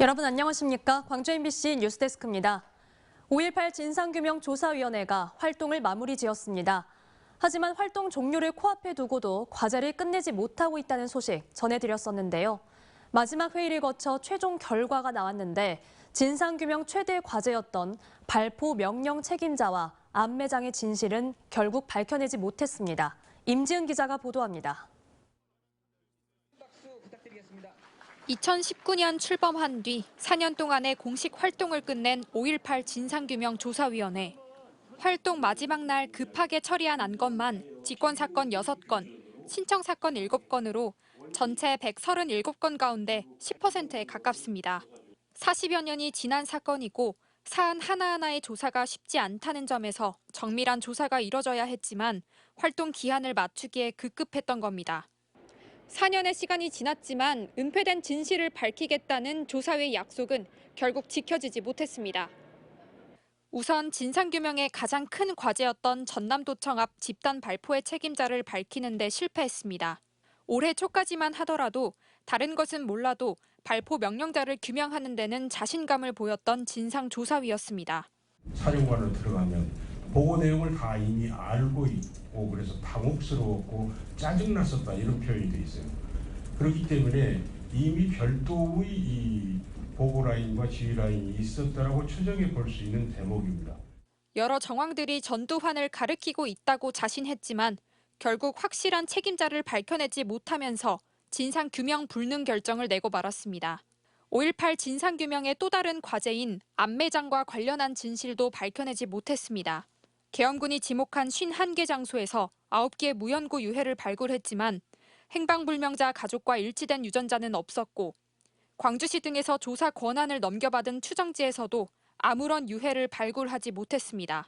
여러분 안녕하십니까? 광주 MBC 뉴스데스크입니다. 5.18 진상규명조사위원회가 활동을 마무리 지었습니다. 하지만 활동 종료를 코앞에 두고도 과제를 끝내지 못하고 있다는 소식 전해드렸었는데요. 마지막 회의를 거쳐 최종 결과가 나왔는데 진상규명 최대 과제였던 발포 명령 책임자와 안매장의 진실은 결국 밝혀내지 못했습니다. 임지은 기자가 보도합니다. 2019년 출범한 뒤 4년 동안의 공식 활동을 끝낸 5.18 진상규명조사위원회. 활동 마지막 날 급하게 처리한 안건만 직권사건 6건, 신청사건 7건으로 전체 137건 가운데 10%에 가깝습니다. 40여 년이 지난 사건이고 사안 하나하나의 조사가 쉽지 않다는 점에서 정밀한 조사가 이뤄져야 했지만 활동 기한을 맞추기에 급급했던 겁니다. 4년의 시간이 지났지만 은폐된 진실을 밝히겠다는 조사회의 약속은 결국 지켜지지 못했습니다. 우선 진상규명의 가장 큰 과제였던 전남도청 앞 집단 발포의 책임자를 밝히는 데 실패했습니다. 올해 초까지만 하더라도 다른 것은 몰라도 발포 명령자를 규명하는 데는 자신감을 보였던 진상조사위였습니다. 사령관으로 들어가면 보고 내용을 다 이미 알고 있고 그래서 당혹스러웠고 짜증났었다 이런 표현이 돼 있어요. 그렇기 때문에 이미 별도의 이 보고 라인과 지휘 라인이 있었다라고 추정해 볼 수 있는 대목입니다. 여러 정황들이 전두환을 가리키고 있다고 자신했지만 결국 확실한 책임자를 밝혀내지 못하면서 진상규명 불능 결정을 내고 말았습니다. 5.18 진상규명의 또 다른 과제인 안매장과 관련한 진실도 밝혀내지 못했습니다. 계엄군이 지목한 51개 장소에서 9개 무연고 유해를 발굴했지만 행방불명자 가족과 일치된 유전자는 없었고 광주시 등에서 조사 권한을 넘겨받은 추정지에서도 아무런 유해를 발굴하지 못했습니다.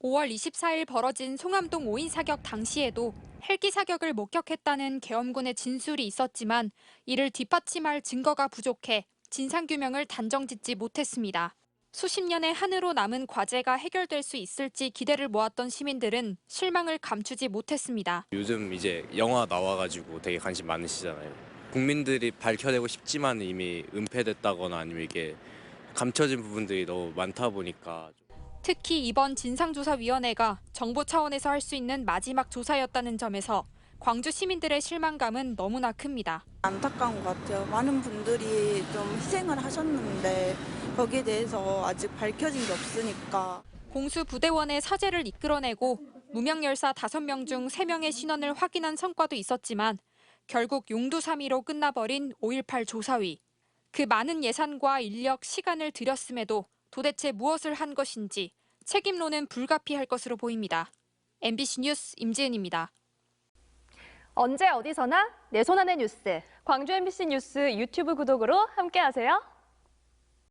5월 24일 벌어진 송암동 5인 사격 당시에도 헬기 사격을 목격했다는 계엄군의 진술이 있었지만 이를 뒷받침할 증거가 부족해 진상규명을 단정짓지 못했습니다. 수십 년의 한으로 남은 과제가 해결될 수 있을지 기대를 모았던 시민들은 실망을 감추지 못했습니다. 요즘 이제 영화 나와가지고 되게 관심 많으시잖아요. 국민들이 밝혀내고 싶지만 이미 은폐됐다거나 아니면 이게 감춰진 부분들이 너무 많다 보니까. 특히 이번 진상조사위원회가 정부 차원에서 할 수 있는 마지막 조사였다는 점에서 광주 시민들의 실망감은 너무나 큽니다. 안타까운 것 같아요. 많은 분들이 좀 희생을 하셨는데 거기에 대해서 아직 밝혀진 게 없으니까. 공수부대원의 사죄를 이끌어내고 무명열사 5명 중 3명의 신원을 확인한 성과도 있었지만 결국 용두사미로 끝나버린 5.18 조사위. 그 많은 예산과 인력, 시간을 들였음에도 도대체 무엇을 한 것인지 책임론은 불가피할 것으로 보입니다. MBC 뉴스 임지은입니다. 언제 어디서나 내 손 안의 뉴스. 광주 MBC 뉴스 유튜브 구독으로 함께하세요.